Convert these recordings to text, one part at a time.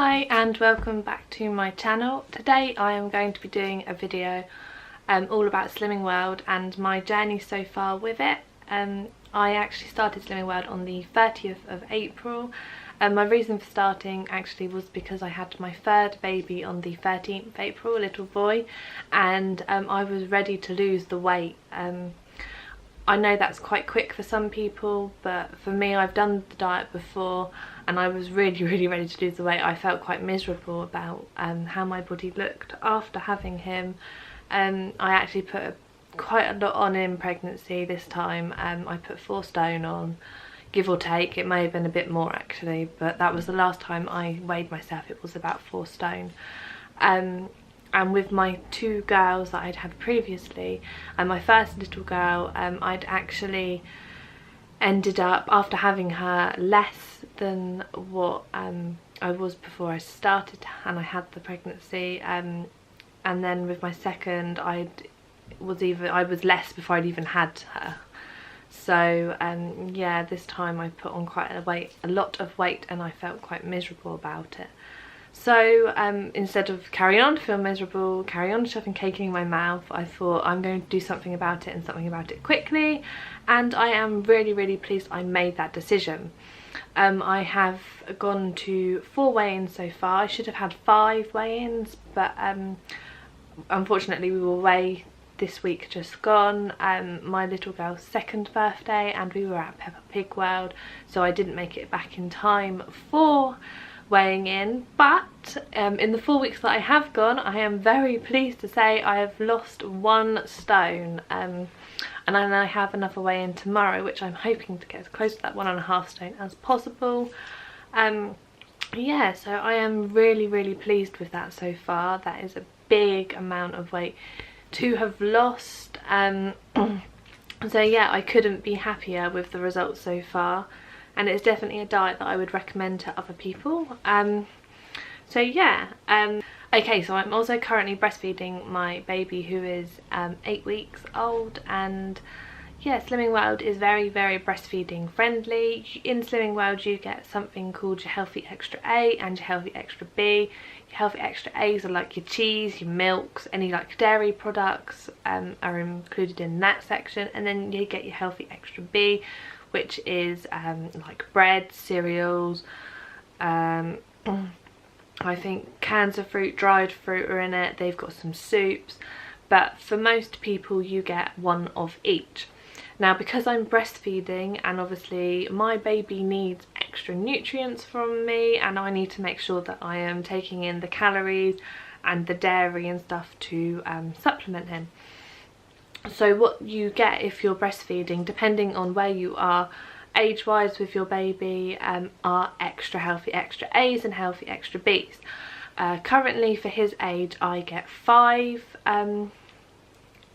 Hi and welcome back to my channel. Today I am going to be doing a video all about Slimming World and my journey so far with it. I actually started Slimming World on the 30th of April. My reason for starting actually was because I had my third baby on the 13th of April, a little boy, and I was ready to lose the weight. I know that's quite quick for some people, but for me, I've done the diet before and I was really ready to lose the weight. I felt quite miserable about how my body looked after having him. I actually put quite a lot on in pregnancy this time. I put 4 stone on, give or take. It may have been a bit more actually, but that was the last time I weighed myself. It was about 4 stone. And with my 2 girls that I'd had previously, and my first little girl, I'd actually ended up, after having her, less than what I was before I started and I had the pregnancy. And then with my second, I was less before I'd even had her. So yeah, this time I put on quite a lot of weight and I felt quite miserable about it. So instead of carry on to feel miserable, carry on shoving cake in my mouth, I thought I'm going to do something about it, and something about it quickly, and I am really pleased I made that decision. I have gone to 4 weigh-ins so far. I should have had 5 weigh-ins, but unfortunately we were away this week just gone, my little girl's 2nd birthday, and we were at Peppa Pig World, so I didn't make it back in time for weighing in. But in the 4 weeks that I have gone, I am very pleased to say I have lost 1 stone, and then I have another weigh-in tomorrow, which I'm hoping to get as close to that 1.5 stone as possible. Yeah, so I am really pleased with that so far. That is a big amount of weight to have lost. So yeah, I couldn't be happier with the results so far, and it's definitely a diet that I would recommend to other people. So yeah, okay, so I'm also currently breastfeeding my baby, who is 8 weeks old, and yeah, Slimming World is very breastfeeding friendly. In Slimming World you get something called your Healthy Extra A and your Healthy Extra B. Your Healthy Extra A's are like your cheese, your milks, any like dairy products are included in that section, and then you get your Healthy Extra B, which is like bread, cereals, I think cans of fruit, dried fruit are in it. They've got some soups, but for most people you get one of each. Now, because I'm breastfeeding and obviously my baby needs extra nutrients from me, and I need to make sure that I am taking in the calories and the dairy and stuff to supplement him. So what you get if you're breastfeeding, depending on where you are age-wise with your baby, are extra Healthy Extra A's and Healthy Extra B's. Currently for his age I get 5.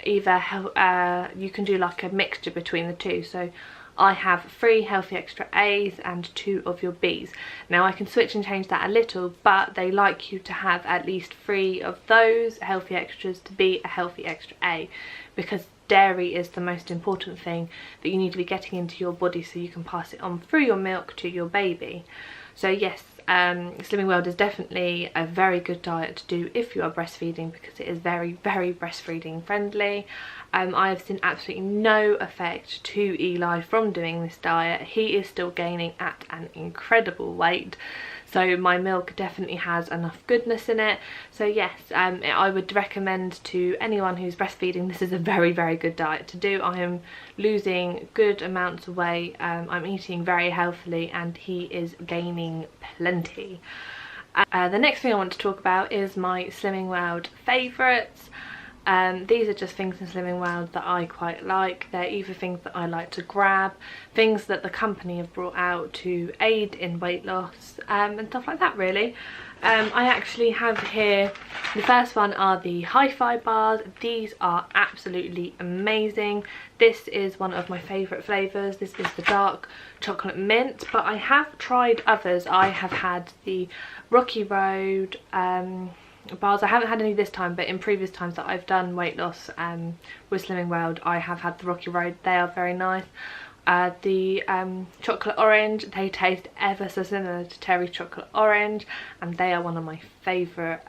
Either you can do like a mixture between the 2, so I have 3 Healthy Extra A's and 2 of your B's. Now I can switch and change that a little, but they like you to have at least 3 of those Healthy Extras to be a Healthy Extra A, because dairy is the most important thing that you need to be getting into your body so you can pass it on through your milk to your baby. So yes, Slimming World is definitely a very good diet to do if you are breastfeeding, because it is very breastfeeding friendly. I have seen absolutely no effect to Eli from doing this diet. He is still gaining at an incredible weight, so my milk definitely has enough goodness in it. So yes, I would recommend to anyone who's breastfeeding, this is a very good diet to do. I am losing good amounts of weight, I'm eating very healthily, and he is gaining plenty. The next thing I want to talk about is my Slimming World favourites. These are just things in Slimming World that I quite like. They're either things that I like to grab, things that the company have brought out to aid in weight loss, and stuff like that really. I actually have here, the first one are the hi-fi bars. These are absolutely amazing. This is one of my favourite flavours. This is the dark chocolate mint, but I have tried others. I have had the Rocky Road bars. I haven't had any this time, but in previous times that I've done weight loss with Slimming World, I have had the Rocky Road. They are very nice. The chocolate orange, they taste ever so similar to Terry chocolate orange, and they are one of my favourite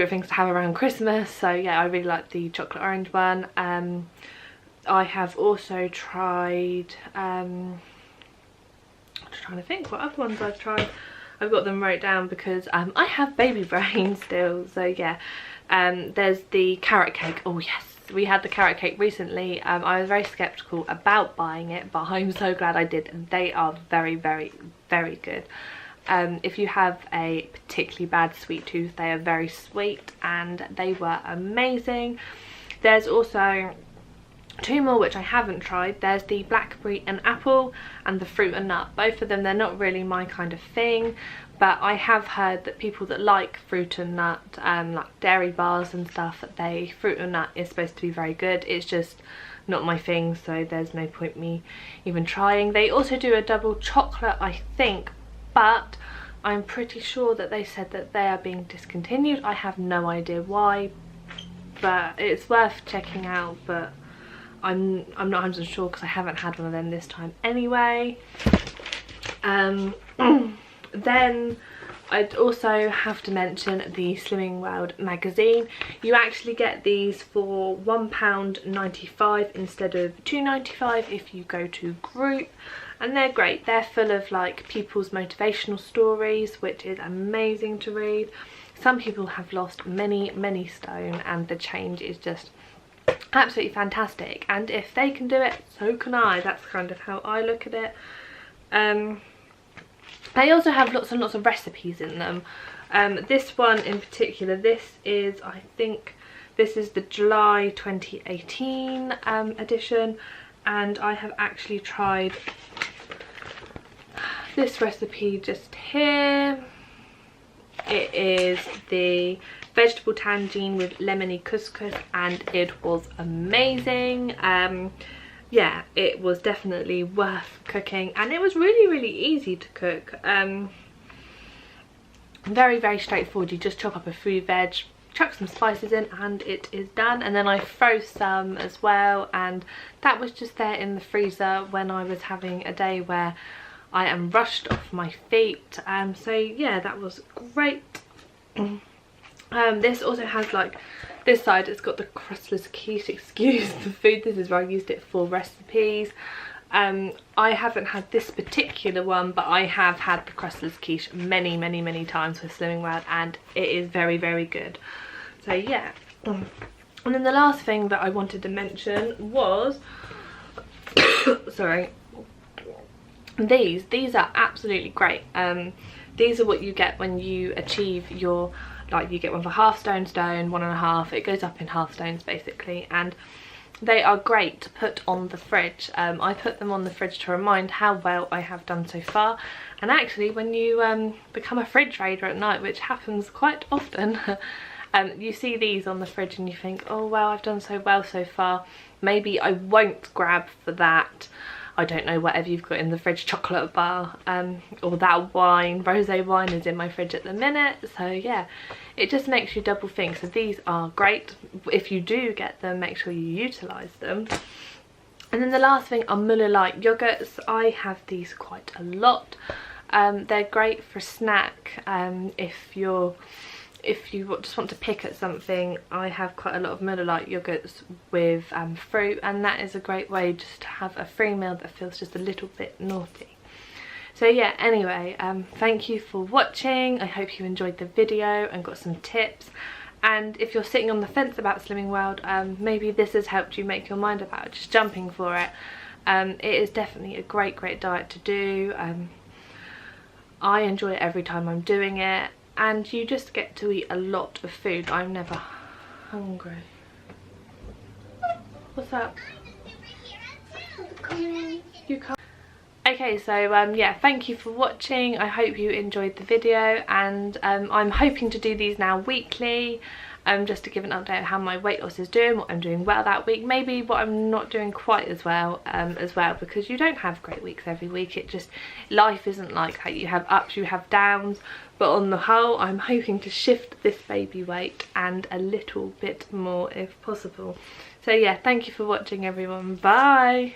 things to have around Christmas. So yeah, I really like the chocolate orange one. I have also tried, I'm just trying to think what other ones I've tried. I've got them wrote down because I have baby brain still, so yeah. There's the carrot cake. Oh yes, we had the carrot cake recently. I was very skeptical about buying it, but I'm so glad I did, and they are very, very, very good. If you have a particularly bad sweet tooth, they are very sweet and they were amazing. There's also two more which I haven't tried. There's the blackberry and apple and the fruit and nut. Both of them, they're not really my kind of thing, but I have heard that people that like fruit and nut, like dairy bars and stuff, fruit and nut is supposed to be very good. It's just not my thing, so there's no point me even trying. They also do a double chocolate, I think, but I'm pretty sure that they said that they are being discontinued. I have no idea why, but it's worth checking out, but I'm not 100% sure because I haven't had one of them this time anyway. Then I'd also have to mention the Slimming World magazine. You actually get these for £1.95 instead of £2.95 if you go to group, and they're great. They're full of like people's motivational stories, which is amazing to read. Some people have lost many stone and the change is just absolutely fantastic, and if they can do it, so can I. That's kind of how I look at it. They also have lots and lots of recipes in them. This one in particular, this is, I think this is the July 2018 edition, and I have actually tried this recipe just here. It is the vegetable tangine with lemony couscous, and it was amazing. Yeah, it was definitely worth cooking, and it was really easy to cook. Very straightforward. You just chop up a fruit veg, chuck some spices in, and it is done. And then I froze some as well, and that was just there in the freezer when I was having a day where I am rushed off my feet. So yeah, that was great. This also has, like, this side, it's got the crustless quiche, excuse the food, this is where I used it for recipes. I haven't had this particular one, but I have had the crustless quiche many times with Slimming World, and it is very good. So yeah. And then the last thing that I wanted to mention was sorry, these are absolutely great. These are what you get when you achieve your, like, you get one for half stone, 1.5, it goes up in half stones basically, and they are great to put on the fridge. I put them on the fridge to remind how well I have done so far, and actually when you become a fridge raider at night, which happens quite often, you see these on the fridge and you think, oh well, I've done so well so far, maybe I won't grab for that, I don't know, whatever you've got in the fridge, chocolate bar, or that wine, rosé wine is in my fridge at the minute. So yeah, it just makes you double think. So these are great. If you do get them, make sure you utilise them. And then the last thing are Muller Light yogurts. I have these quite a lot. They're great for a snack. If you just want to pick at something, I have quite a lot of Muller Light yogurts with fruit, and that is a great way just to have a free meal that feels just a little bit naughty. So yeah, anyway, thank you for watching. I hope you enjoyed the video and got some tips, and if you're sitting on the fence about Slimming World, maybe this has helped you make your mind about just jumping for it. It is definitely a great diet to do. I enjoy it every time I'm doing it, and you just get to eat a lot of food. I'm never hungry. What's up? You can't. Okay, so yeah, thank you for watching. I hope you enjoyed the video, and I'm hoping to do these now weekly. just to give an update of how my weight loss is doing, what I'm doing well that week, maybe what I'm not doing quite as well, because you don't have great weeks every week. It just, life isn't like that. You have ups, you have downs, but on the whole I'm hoping to shift this baby weight and a little bit more if possible. So yeah, thank you for watching everyone, bye.